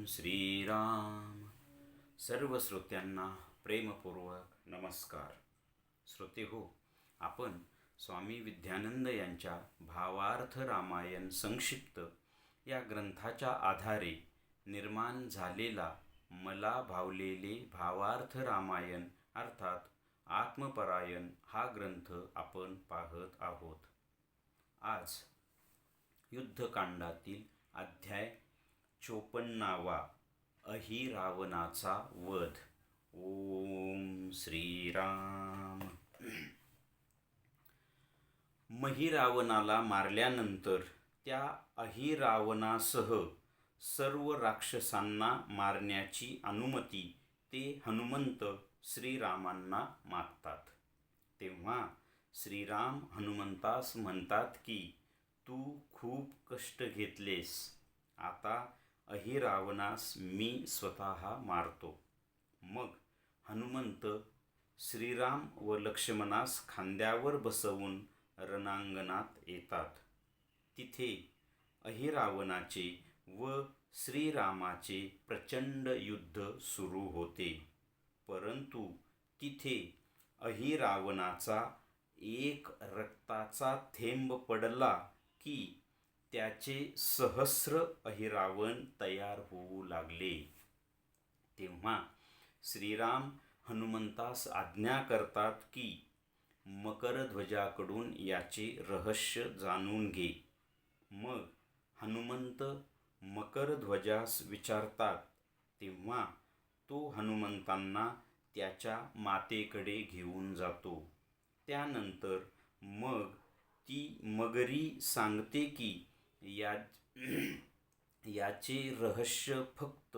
श्रीराम. सर्व श्रोत्यांना प्रेमपूर्वक नमस्कार. श्रोते हो, आपण स्वामी विद्यानंद यांच्या भावार्थ रामायण संक्षिप्त या ग्रंथाच्या आधारे निर्माण झालेला मला भावलेले भावार्थ रामायण अर्थात आत्मपरायण हा ग्रंथ आपण पाहत आहोत. आज युद्धकांडातील अध्याय 54वा अहिरावणाचा वध. ओम श्रीराम. महिरावणाला मारल्यानंतर त्या अहिरावणासह सर्व राक्षसांना मारण्याची अनुमती ते हनुमंत श्रीरामांना मागतात. तेव्हा श्रीराम हनुमंतास म्हणतात की तू खूप कष्ट घेतलेस, आता अहिरावणास मी स्वतः मारतो. मग हनुमंत श्रीराम व लक्ष्मणास खांद्यावर बसवून रणांगणात येतात. तिथे अहिरावणाचे व श्रीरामाचे प्रचंड युद्ध सुरू होते. परंतु तिथे अहिरावणाचा एक रक्ताचा थेंब पडला की त्याचे सहस्र अहिरावण तयार होऊ लागले. तेव्हा श्रीराम हनुमंतास आज्ञा करतात की मकरध्वजाकडून याचे रहस्य जाणून घे. मग हनुमंत मकरध्वजास विचारतात. तेव्हा तो हनुमंतांना त्याच्या मातेकडे घेऊन जातो. त्यानंतर मग ती मगरी सांगते की याचे रहस्य फक्त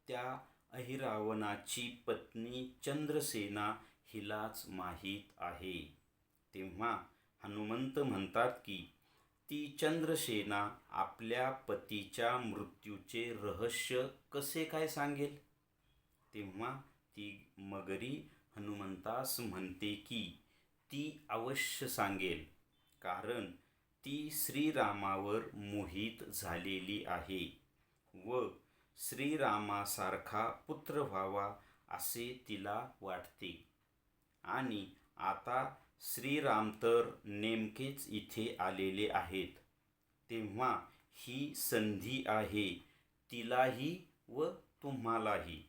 त्या अहिरावणाची पत्नी चंद्रसेना हिलाच माहीत आहे. तेव्हा हनुमंत म्हणतात की ती चंद्रसेना आपल्या पतीच्या मृत्यूचे रहस्य कसे काय सांगेल. तेव्हा ती मगरी हनुमंतास म्हणते की ती अवश्य सांगेल, कारण ती श्रीरामावर मोहित झालेली आहे व श्रीरामासारखा पुत्र व्हावा असे तिला वाटते. आणि आता श्रीराम तर नेमकेच इथे आलेले आहेत. तेव्हा ही संधी आहे तिलाही व तुम्हालाही.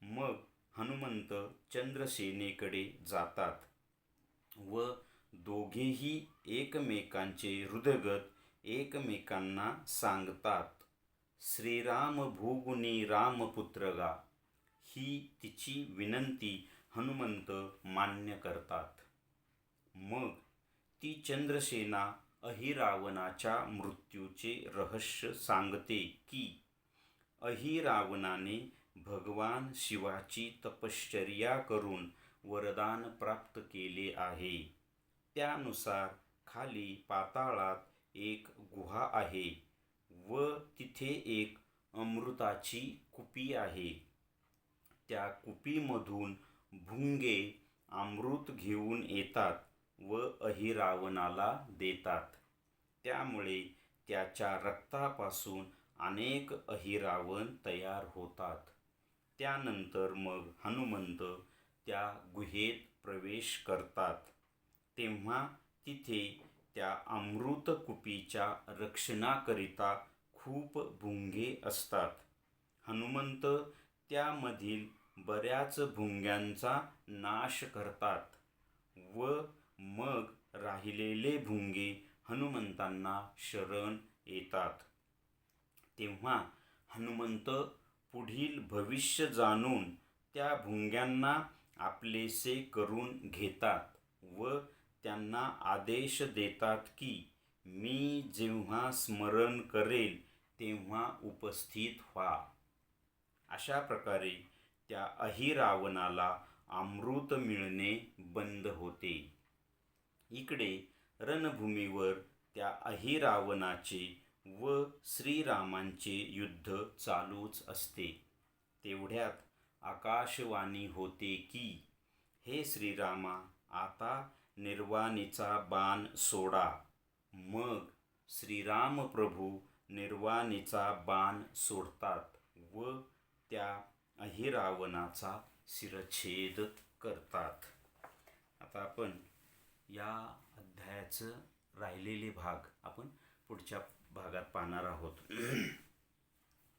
मग हनुमंत चंद्रसेनेकडे जातात व दोघेही एकमेकांचे हृदयगत एकमेकांना सांगतात. श्रीराम भूगुणी रामपुत्रगा, ही तिची विनंती हनुमंत मान्य करतात. मग ती चंद्रसेना अहिरावणाच्या मृत्यूचे रहस्य सांगते की अहिरावणाने भगवान शिवाची तपश्चर्या करून वरदान प्राप्त केले आहे. त्यानुसार खाली पाताळात एक गुहा आहे व तिथे एक अमृताची कुपी आहे. त्या कुपीमधून भुंगे अमृत घेऊन येतात व अहिरावणाला देतात. त्यामुळे त्याच्या रक्तापासून अनेक अहिरावण तयार होतात. त्यानंतर मग हनुमंत त्या गुहेत प्रवेश करतात. तेव्हा तिथे त्या अमृत कुपीच्या रक्षणाकरिता खूप भुंगे असतात. हनुमंत त्यामधील बऱ्याच भुंग्यांचा नाश करतात व मग राहिलेले भुंगे हनुमंतांना शरण येतात. तेव्हा हनुमंत पुढील भविष्य जाणून त्या भुंग्यांना आपलेसे करून घेतात व त्यांना आदेश देतात की मी जेव्हा स्मरण करेल तेव्हा उपस्थित व्हा. अशा प्रकारे त्या अहिरावणाला अमृत मिळणे बंद होते. इकडे रणभूमीवर त्या अहिरावणाचे व श्रीरामांचे युद्ध चालूच असते. तेवढ्यात आकाशवाणी होते की हे श्रीरामा, आता निर्वाणीचा बाण सोडा. मग श्रीराम प्रभू निर्वाणीचा बाण सोडतात व व त्या अहिरावणाचा शिरच्छेद करतात. आता आपण या अध्यायाचं राहिलेले भाग आपण पुढच्या भागात पाहणार आहोत.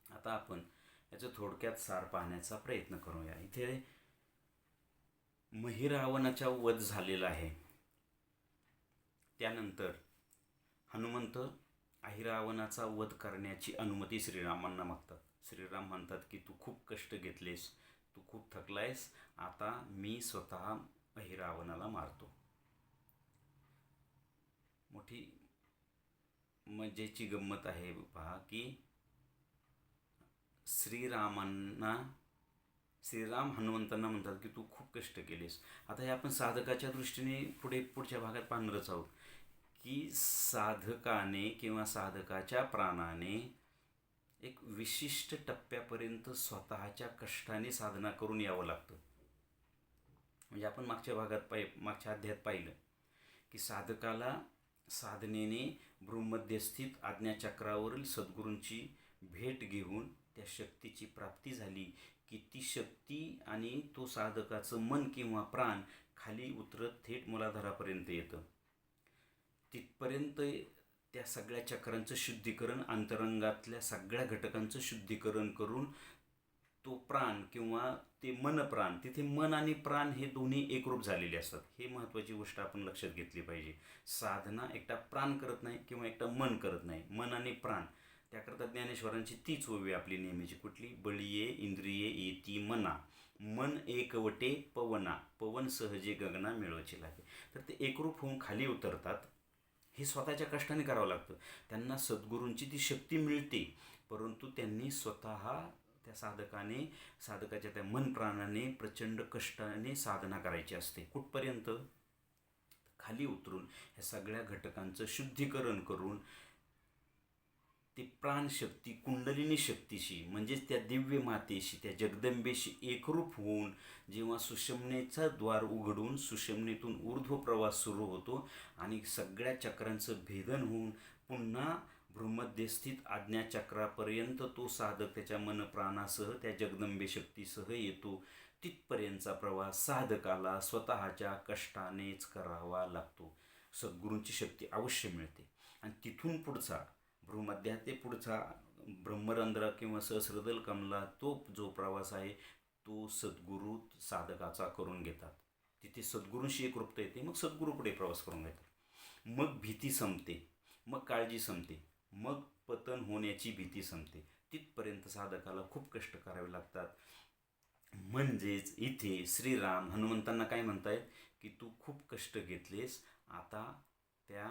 आता आपण याचं थोडक्यात सार पाहण्याचा प्रयत्न करूया. इथे महिरावणाचा वध झालेला आहे. त्यानंतर हनुमंत अहिरावणाचा वध करण्याची अनुमती श्रीरामांना मागतात. श्रीराम म्हणतात की तू खूप कष्ट घेतलेस, तू खूप थकलायस, आता मी स्वतः अहिरावणाला मारतो. मोठी मजेची गंमत आहे पहा की श्रीराम हनुमंतांना म्हणतात की तू खूप कष्ट केलेस. आता हे आपण साधकाच्या दृष्टीने पुढच्या भागात पाहणारच आहोत की साधकाने किंवा साधकाच्या प्राणाने एक विशिष्ट टप्प्यापर्यंत स्वतःच्या कष्टाने साधना करून यावं लागतं. म्हणजे आपण मागच्या अध्यायात पाहिलं की साधकाला साधनेने ब्रह्मध्यस्थित आज्ञाचक्रावरील सद्गुरूंची भेट घेऊन त्या शक्तीची प्राप्ती झाली की ती शक्ती आणि तो साधकाचं मन किंवा प्राण खाली उतरत थेट मूलाधारापर्यंत येतं. तिथपर्यंत त्या सगळ्या चक्रांचं शुद्धीकरण, अंतरंगातल्या सगळ्या घटकांचं शुद्धीकरण करून तो प्राण किंवा ते मनप्राण, तिथे मन आणि प्राण हे दोन्ही एकरूप झालेले असतात. हे महत्त्वाची गोष्ट आपण लक्षात घेतली पाहिजे. साधना एकटा प्राण करत नाही किंवा एकटा मन करत नाही, मन आणि प्राण. त्याकरता ज्ञानेश्वरांची तीच ओवी आपली नेहमीची, कुठली? बळीये इंद्रिये येती मना, मन एकवटे पवना, पवन सहजे गगना मिळवची लागे. तर ते एकरूप होऊन खाली उतरतात. हे स्वतःच्या कष्टाने करावं लागतं. त्यांना सद्गुरूंची ती शक्ती मिळते, परंतु त्यांनी स्वतः त्या साधकाच्या त्या मन प्राणाने प्रचंड कष्टाने साधना करायची असते. कुठपर्यंत? खाली उतरून ह्या सगळ्या घटकांचं शुद्धीकरण करून ती प्राणशक्ती कुंडलिनी शक्तीशी, म्हणजेच त्या दिव्य मातेशी, त्या जगदंबेशी एकरूप होऊन जेव्हा सुषुम्नेचा द्वार उघडून सुषुम्नेतून ऊर्ध्व प्रवास सुरू होतो आणि सगळ्या चक्रांचं भेदन होऊन पुन्हा भ्रूमध्यस्थित आज्ञाचक्रापर्यंत तो साधक त्याच्या मनप्राणासह त्या जगदंबे शक्तीसह येतो, तिथपर्यंतचा प्रवास साधकाला स्वतःच्या कष्टानेच करावा लागतो. सद्गुरूंची शक्ती अवश्य मिळते आणि तिथून पुढचा भ्रूमध्यात ते पुढचा ब्रह्मरंध्र किंवा सहस्रदल कमला, तो जो प्रवास आहे तो सद्गुरू साधकाचा करून घेतात. तिथे सद्गुरूंशी एकरूपता येते, मग सद्गुरू पुढे प्रवास करून घेतात. मग भीती संपते, मग काळजी संपते, मग पतन होण्याची भीती संपते. तिथपर्यंत साधकाला खूप कष्ट करावे लागतात. म्हणजेच इथे श्रीराम हनुमंतांना काय म्हणतायत की तू खूप कष्ट घेतलेस, आता त्या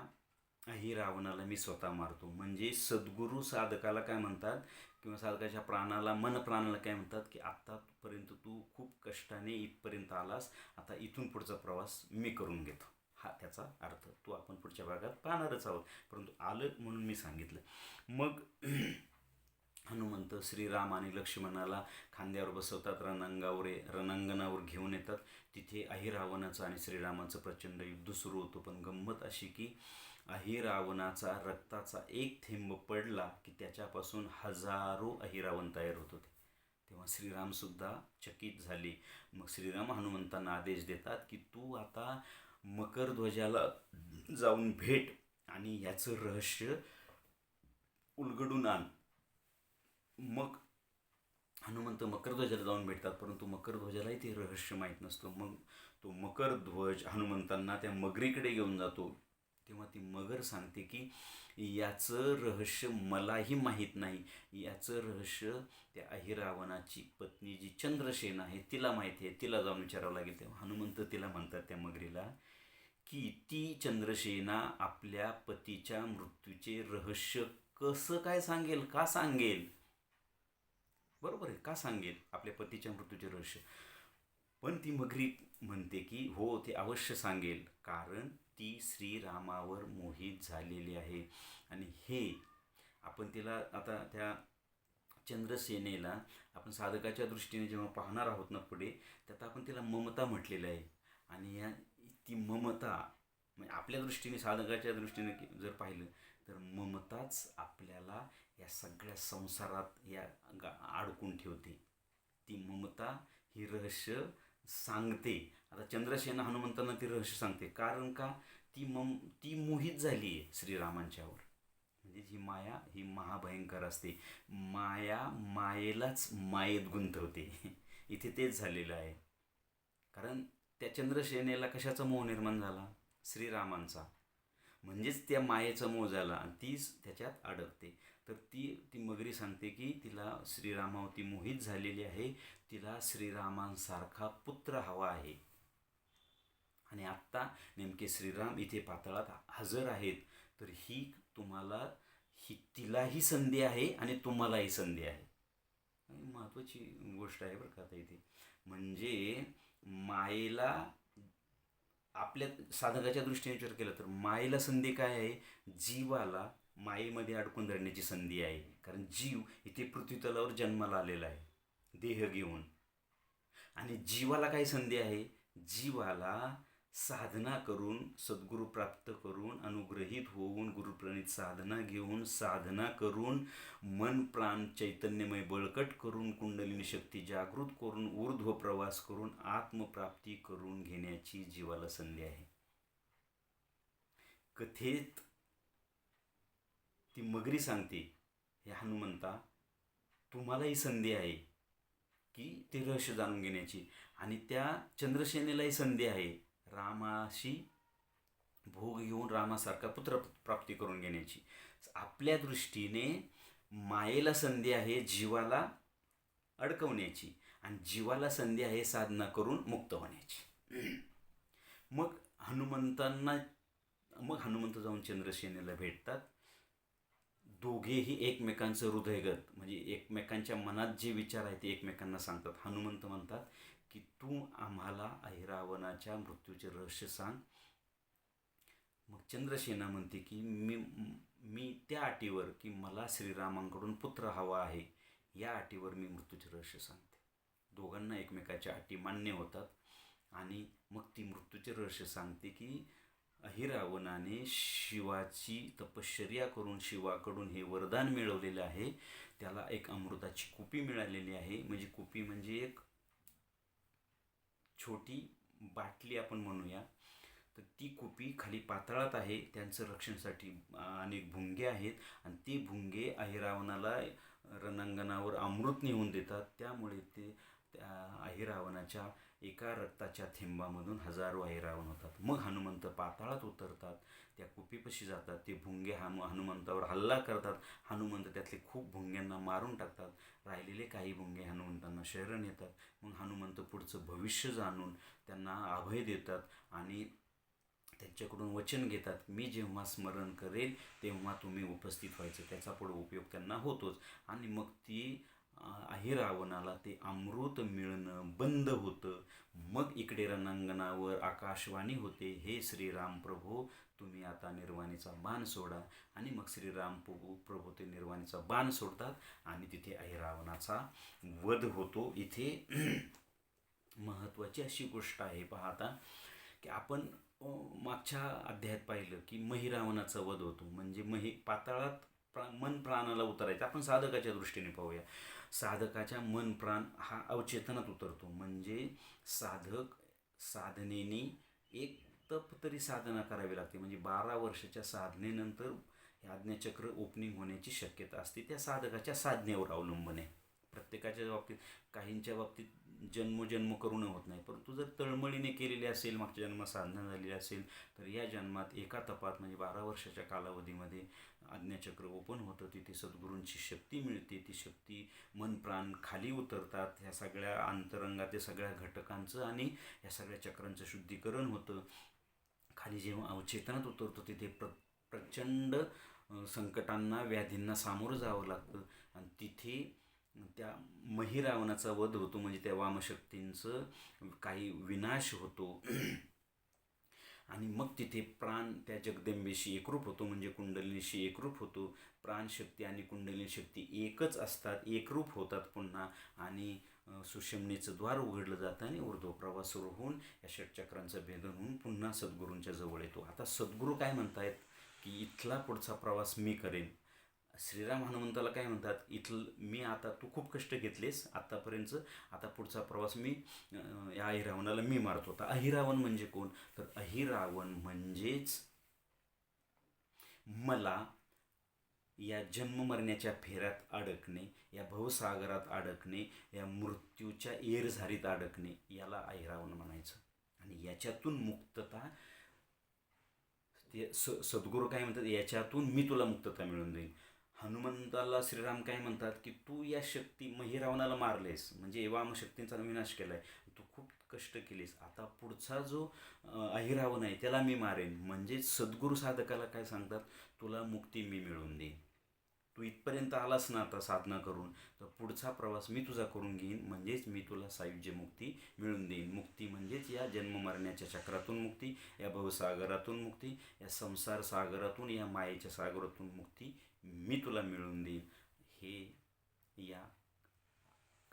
अहिरावणाला मी स्वतः मारतो. म्हणजे सद्गुरू साधकाला काय म्हणतात किंवा साधकाच्या प्राणाला, मन प्राणाला काय म्हणतात की आत्तापर्यंत तू खूप कष्टाने इथपर्यंत आलास, आता इथून पुढचा प्रवास मी करून घेतो. हा त्याचा अर्थ तो आपण पुढच्या भागात पाहणारच आहोत, परंतु आलं म्हणून मी सांगितलं. मग हनुमंत श्रीराम आणि लक्ष्मणाला खांद्यावर बसवतात, रणांगणावर घेऊन येतात. तिथे अहिरावणाचं आणि श्रीरामाचं प्रचंड युद्ध सुरू होतं. पण गंमत अशी की अहिरावणाचा रक्ताचा एक थेंब पडला की त्याच्यापासून हजारो अहिरावण तयार होत होते. तेव्हा श्रीरामसुद्धा चकित झाले. मग श्रीराम हनुमंतांना आदेश देतात की तू आता मकरध्वजाला जाऊन भेट आणि याचं रहस्य उलगडून आण. मग हनुमंत मकरध्वजाला जाऊन भेटतात, परंतु मकरध्वजालाही ते रहस्य माहीत नसतं. मग तो मकरध्वज हनुमंतांना त्या मगरीकडे घेऊन जातो. तेव्हा ती मगर सांगते की याचं रहस्य मलाही माहीत नाही, याचं रहस्य त्या अहिरावणाची पत्नी जी चंद्रसेना आहे तिला माहिती आहे, तिला जाऊन विचारावं लागेल. तेव्हा हनुमंत तिला म्हणतात त्या मगरीला की ती चंद्रसेना आपल्या पतीच्या मृत्यूचे रहस्य कसं काय सांगेल, का सांगेल? बरोबर आहे, का सांगेल आपल्या पतीच्या मृत्यूचे रहस्य? पण ती मगरी म्हणते की हो, ते अवश्य सांगेल, कारण ती श्रीरामावर मोहित झालेली आहे. आणि हे आपण तिला आता त्या चंद्रसेनेला आपण साधकाच्या दृष्टीने जेव्हा पाहणार आहोत ना पुढे, त्यात आपण तिला ममता म्हटलेलं आहे. आणि ती ममता म्हणजे आपल्या दृष्टीने, साधकाच्या दृष्टीने जर पाहिलं तर ममताच आपल्याला या सगळ्या संसारात अडकून ठेवते. ती ममता ही रहस्य सांगते. आता चंद्रसेना हनुमंतांना ती रहस्य सांगते, कारण का ती मोहित झाली आहे श्रीरामांच्यावर. म्हणजे ही माया ही महाभयंकर असते. माया मायेलाच मायेत गुंतवते. इथे तेच झालेलं आहे. कारण त्या चंद्रसेनेला कशाचा मोह निर्माण झाला? श्रीरामांचा. म्हणजेच त्या मायेचा मोह झाला आणि तीच त्याच्यात अडकते. तर ती मगरी सांगते की तिला श्रीरामावती मोहित झालेली आहे. तिला श्रीरामांसारखा पुत्र हवा आहे. आणि आत्ता नेमके श्रीराम इथे पाताळात हजर आहेत. तर तिलाही संधी आहे आणि तुम्हालाही संधी आहे. महत्त्वाची गोष्ट आहे बरं का आता इथे. म्हणजे मायेला आपल्या साधकाच्या दृष्टीने विचार केला तर मायेला संधी काय आहे? जीवाला मायेमध्ये अडकून धरण्याची संधी आहे. कारण जीव इथे पृथ्वीतलावर जन्माला आलेला आहे देह घेऊन. आणि जीवाला काय संधी आहे? जीवाला साधना करून सद्गुरू प्राप्त करून अनुग्रहित होऊन गुरुप्रणित साधना करून मन प्राण चैतन्यमय बळकट करून कुंडलिनी शक्ती जागृत करून ऊर्ध्व प्रवास करून आत्मप्राप्ती करून घेण्याची जीवाला संधी आहे. कथेत ती मगरी सांगते, हे हनुमंता तुम्हालाही संधी आहे की ते रहस्य जाणून घेण्याची. आणि त्या चंद्रसेनेलाही संधी आहे रामाशी भोग घेऊन रामासारखा पुत्र प्राप्ती करून घेण्याची. आपल्या दृष्टीने मायेला संधी आहे जीवाला अडकवण्याची आणि जीवाला संधी आहे साधना करून मुक्त होण्याची. मग हनुमंत जाऊन चंद्रसेनेला भेटतात. दोघेही एकमेकांचं हृदयगत म्हणजे एकमेकांच्या मनात जे विचार आहेत ते एकमेकांना सांगतात. हनुमंत म्हणतात की तू आम्हाला अहिरावणाच्या मृत्यूचे रहस्य सांग. मग चंद्रसेना म्हणते की मी त्या अटीवर की मला श्रीरामांकडून पुत्र हवा आहे, या अटीवर मी मृत्यूचे रहस्य सांगते. दोघांना एकमेकाच्या अटी मान्य होतात. आणि मग ती मृत्यूचे रहस्य सांगते की अहिरावणाने शिवाची तपश्चर्या करून शिवाकडून हे वरदान मिळवलेलं आहे. त्याला एक अमृताची कुपी मिळालेली आहे. म्हणजे कुपी म्हणजे एक छोटी बाटली आपण म्हणूया. तर ती कुपी खाली पाताळात आहे. त्यांचं रक्षणासाठी अनेक भुंगे आहेत आणि ती भुंगे अहिरावणाला रणांगणावर अमृत नेऊन देतात. त्यामुळे ते त्या अहिरावणाच्या एका रक्ताच्या थेंबामधून हजारो अहिरावण होतात. मग हनुमंत पाताळात उतरतात, त्या कुपीपाशी जातात. ते भुंगे हनुमंतावर हल्ला करतात. हनुमंत त्यातले खूप भुंग्यांना मारून टाकतात. राहिलेले काही भुंगे हनुमंतांना शरण येतात. मग हनुमंत पुढचं भविष्य जाणून त्यांना अभय देतात आणि त्यांच्याकडून वचन घेतात, मी जेव्हा स्मरण करेल तेव्हा तुम्ही उपस्थित व्हायचं. त्याचा पुढे उपयोग त्यांना होतोच. आणि मग ती अहिरावणाला ते अमृत मिळणं बंद होतं. मग इकडे रणांगणावर आकाशवाणी होते, हे श्रीराम प्रभू तुम्ही आता निर्वाणीचा बाण सोडा. आणि मग श्रीराम प्रभू ते निर्वाणीचा बाण सोडतात आणि तिथे अहिरावणाचा वध होतो. इथे महत्त्वाची अशी गोष्ट आहे पाहता की आपण मागच्या अध्यायात पाहिलं की महिरावणाचा वध होतो. म्हणजे पाताळात मन प्राणाला उतरायचं. आपण साधकाच्या दृष्टीने पाहूया. साधकाच्या मन प्राण हा अवचेतनात उतरतो. म्हणजे साधक साधनेने एक तप तरी साधना करावी लागते. म्हणजे 12 वर्षाच्या साधनेनंतर हे आज्ञाचक्र ओपनिंग होण्याची शक्यता असते. त्या साधकाच्या साधनेवर अवलंबून आहे. प्रत्येकाच्या बाबतीत काहींच्या बाबतीत जन्मोजन्म करून होत नाही. परंतु जर तळमळीने केलेली असेल, मागच्या जन्मात साधना झालेली असेल, तर या जन्मात एका तपात म्हणजे 12 वर्षाच्या कालावधीमध्ये आज्ञाचक्र ओपन होतं. तिथे सद्गुरूंची शक्ती मिळते. ती शक्ती मन प्राण खाली उतरतात. ह्या सगळ्या अंतरंगातील सगळ्या घटकांचं आणि या सगळ्या चक्रांचं शुद्धीकरण होतं. खाली जेव्हा अवचेतनात उतरतो तिथे प्रचंड संकटांना व्याधींना सामोरं जावं लागतं. आणि तिथे त्या महिरावणाचा वध होतो. म्हणजे त्या वामशक्तींचं काही विनाश होतो. आणि मग तिथे प्राण त्या जगदंबेशी एकरूप होतो. म्हणजे कुंडलिनीशी एकरूप होतो. प्राणशक्ती आणि कुंडलिनी शक्ती एकच असतात, एकरूप होतात पुन्हा. आणि सुषमणीचं द्वार उघडलं जातं आणि ऊर्ध्व प्रवास सुरू होऊन या षटचक्रांचं भेदन होऊन पुन्हा सद्गुरूंच्या जवळ येतो. आता सद्गुरू काय म्हणतायत की इथला पुढचा प्रवास मी करेन. श्रीराम हनुमंताला काय म्हणतात, इथलं मी आता तू खूप कष्ट घेतलेस आत्तापर्यंतचं, आता पुढचा प्रवास मी या अहिरावणाला मी मारतो. आता अहिरावण म्हणजे कोण, तर अहिरावण म्हणजेच मला या जन्ममरण्याच्या फेऱ्यात अडकणे, या भवसागरात अडकणे, या मृत्यूच्या एरझारीत अडकणे, याला अहिरावण म्हणायचं. आणि याच्यातून मुक्तता, ते सद्गुरू काय म्हणतात, याच्यातून मी तुला मुक्तता मिळवून देईन. हनुमंताला श्रीराम काय म्हणतात, की तू या शक्ती रावणाला मारलेस, म्हणजे वामशक्तींचा विनाश केलाय, तू खूप कष्ट केलेस, आता पुढचा जो अहिरावण आहे त्याला मी मारेन. म्हणजे सद्गुरू साधकाला काय सांगतात, तुला मुक्ती मी मिळवून देईन. तू इथपर्यंत आलास ना आता साधना करून, तर पुढचा प्रवास मी तुझा करून घेईन, म्हणजेच मी तुला सायुज्य मुक्ती मिळवून देईन. मुक्ती म्हणजेच या जन्ममरण्याच्या चक्रातून मुक्ती, या भवसागरातून मुक्ती, या संसार सागरातून, या मायेच्या सागरातून मुक्ती मी तुला मिळवून देईन. हे या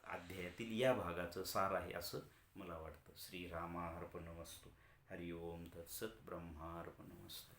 अध्यायातील या भागाचं सार आहे असं मला वाटतं. श्रीरामार्पणमस्तु. हरिओम तत्सत. ब्रह्मार्पणमस्तु.